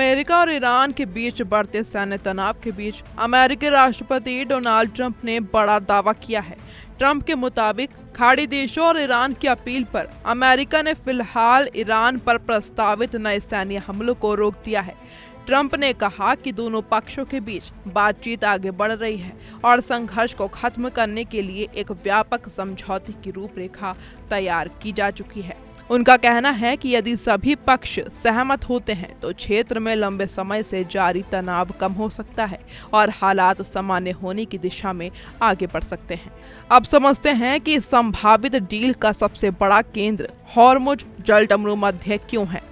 America और Iran के बीच बढ़ते सैन्य तनाव के बीच अमेरिकी राष्ट्रपति डोनाल्ड ट्रंप ने बड़ा दावा किया है। ट्रंप के मुताबिक खाड़ी देशों और ईरान की अपील पर अमेरिका ने फिलहाल ईरान पर प्रस्तावित नए सैन्य हमलों को रोक दिया है। ट्रंप ने कहा कि दोनों पक्षों के बीच बातचीत आगे बढ़ रही है और संघर्ष को खत्म करने के लिए एक व्यापक समझौते की रूपरेखा तैयार की जा चुकी है। उनका कहना है कि यदि सभी पक्ष सहमत होते हैं तो क्षेत्र में लंबे समय से जारी तनाव कम हो सकता है और हालात सामान्य होने की दिशा में आगे बढ़ सकते हैं। अब समझते हैं कि इस संभावित डील का सबसे बड़ा केंद्र हॉर्मुज जलसंधि क्यों है।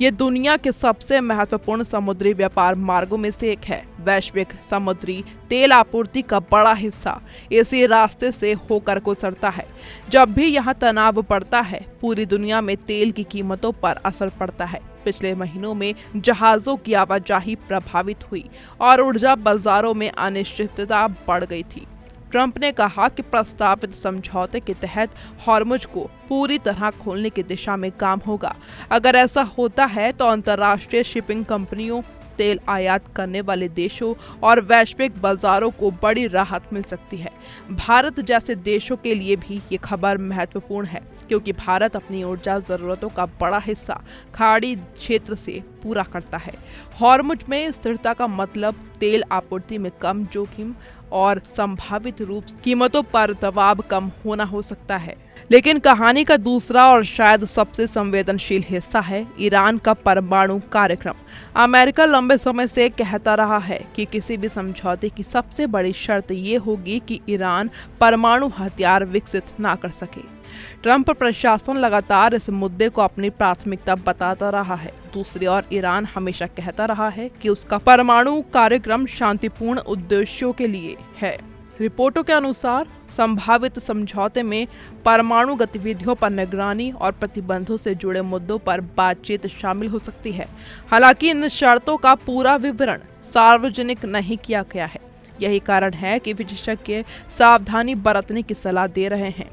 ये दुनिया के सबसे महत्वपूर्ण समुद्री व्यापार मार्गों में से एक है। वैश्विक समुद्री तेल आपूर्ति का बड़ा हिस्सा इसी रास्ते से होकर गुजरता है। जब भी यहाँ तनाव बढ़ता है, पूरी दुनिया में तेल की कीमतों पर असर पड़ता है। पिछले महीनों में जहाजों की आवाजाही प्रभावित हुई और ऊर्जा बाजारों में अनिश्चितता बढ़ गई थी। ट्रंप ने कहा कि प्रस्तावित समझौते के तहत हॉर्मुज को पूरी तरह खोलने की दिशा में काम होगा। अगर ऐसा होता है तो अंतर्राष्ट्रीय शिपिंग कंपनियों, तेल आयात करने वाले देशों और वैश्विक बाजारों को बड़ी राहत मिल सकती है। भारत जैसे देशों के लिए भी ये खबर महत्वपूर्ण है, क्योंकि भारत अपनी ऊर्जा जरूरतों का बड़ा हिस्सा खाड़ी क्षेत्र से पूरा करता है। हॉर्मुज में स्थिरता का मतलब तेल आपूर्ति में कम जोखिम और संभावित रूप से कीमतों पर दबाव कम होना हो सकता है। लेकिन कहानी का दूसरा और शायद सबसे संवेदनशील हिस्सा है ईरान का परमाणु कार्यक्रम। अमेरिका लंबे समय से कहता रहा है कि किसी भी समझौते की सबसे बड़ी शर्त ये होगी कि ईरान परमाणु हथियार विकसित ना कर सके। ट्रंप प्रशासन लगातार इस मुद्दे को अपनी प्राथमिकता बताता रहा है। दूसरी ओर ईरान हमेशा कहता रहा है कि उसका परमाणु कार्यक्रम शांतिपूर्ण उद्देश्यों के लिए है। रिपोर्टों के अनुसार संभावित समझौते में परमाणु गतिविधियों पर निगरानी और प्रतिबंधों से जुड़े मुद्दों पर बातचीत शामिल हो सकती है। हालांकि इन शर्तों का पूरा विवरण सार्वजनिक नहीं किया गया है। यही कारण है कि विशेषज्ञ सावधानी बरतने की सलाह दे रहे हैं।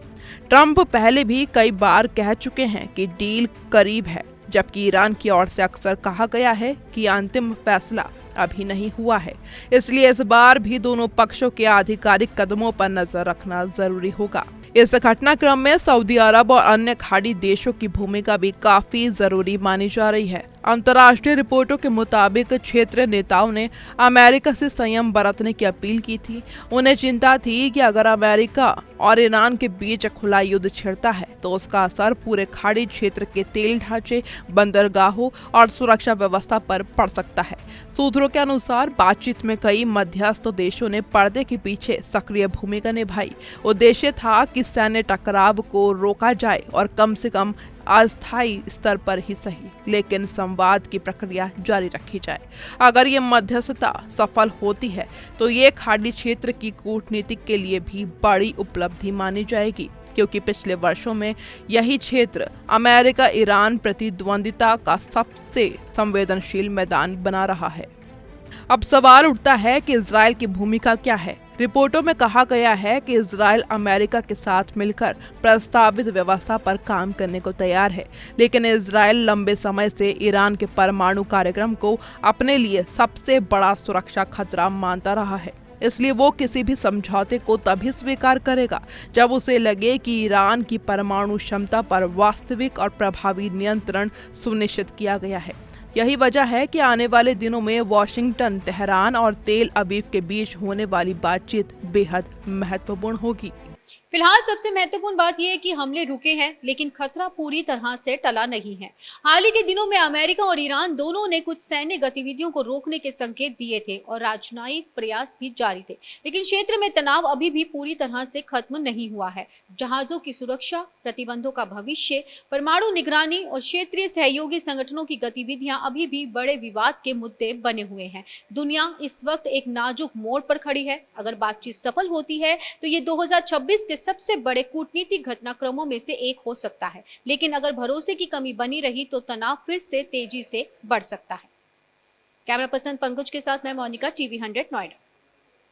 ट्रंप पहले भी कई बार कह चुके हैं कि डील करीब है, जबकि ईरान की ओर से अक्सर कहा गया है कि अंतिम फैसला अभी नहीं हुआ है। इसलिए इस बार भी दोनों पक्षों के आधिकारिक कदमों पर नजर रखना जरूरी होगा। इस घटनाक्रम में सऊदी अरब और अन्य खाड़ी देशों की भूमिका भी काफी जरूरी मानी जा रही है। अंतर्राष्ट्रीय रिपोर्टों के मुताबिक क्षेत्रीय नेताओं ने अमेरिका से संयम बरतने की अपील की थी। उन्हें चिंता थी कि अगर अमेरिका और ईरान के बीच खुला युद्ध छिड़ता है तो उसका असर पूरे खाड़ी क्षेत्र के तेल ढांचे, बंदरगाहों और सुरक्षा व्यवस्था पर पड़ सकता है। सूत्रों के अनुसार बातचीत में कई मध्यस्थ देशों ने पर्दे के पीछे सक्रिय भूमिका निभाई। उद्देश्य था कि सैन्य टकराव को रोका जाए और कम से कम अस्थायी स्तर पर ही सही, लेकिन संवाद की प्रक्रिया जारी रखी जाए। अगर ये मध्यस्थता सफल होती है तो ये खाड़ी क्षेत्र की कूटनीति के लिए भी बड़ी उपलब्धि मानी जाएगी, क्योंकि पिछले वर्षों में यही क्षेत्र अमेरिका ईरान प्रतिद्वंदिता का सबसे संवेदनशील मैदान बना रहा है। अब सवाल उठता है कि इजराइल की भूमिका क्या है। रिपोर्टों में कहा गया है कि इजराइल अमेरिका के साथ मिलकर प्रस्तावित व्यवस्था पर काम करने को तैयार है, लेकिन इजराइल लंबे समय से ईरान के परमाणु कार्यक्रम को अपने लिए सबसे बड़ा सुरक्षा खतरा मानता रहा है। इसलिए वो किसी भी समझौते को तभी स्वीकार करेगा जब उसे लगे कि ईरान की परमाणु क्षमता पर वास्तविक और प्रभावी नियंत्रण सुनिश्चित किया गया है। यही वजह है कि आने वाले दिनों में वॉशिंगटन, तेहरान और तेल अवीव के बीच होने वाली बातचीत बेहद महत्वपूर्ण होगी। फिलहाल सबसे महत्वपूर्ण बात यह है कि हमले रुके हैं, लेकिन खतरा पूरी तरह से टला नहीं है। हाल ही के दिनों में अमेरिका और ईरान दोनों ने कुछ सैन्य गतिविधियों को रोकने के संकेत दिए थे और राजनयिक प्रयास भी जारी थे, लेकिन क्षेत्र में तनाव अभी भी पूरी तरह से खत्म नहीं हुआ है। जहाजों की सुरक्षा, प्रतिबंधों का भविष्य, परमाणु निगरानी और क्षेत्रीय सहयोगी संगठनों की गतिविधियां अभी भी बड़े विवाद के मुद्दे बने हुए हैं। दुनिया इस वक्त एक नाजुक मोड़ पर खड़ी है। अगर बातचीत सफल होती है तो ये 2026 के सबसे बड़े कूटनीतिक घटनाक्रमों में से एक हो सकता है, लेकिन अगर भरोसे की कमी बनी रही तो तनाव फिर से तेजी से बढ़ सकता है। कैमरा पर्सन पंकज के साथ मैं मोनिका, TV 100 नोएडा।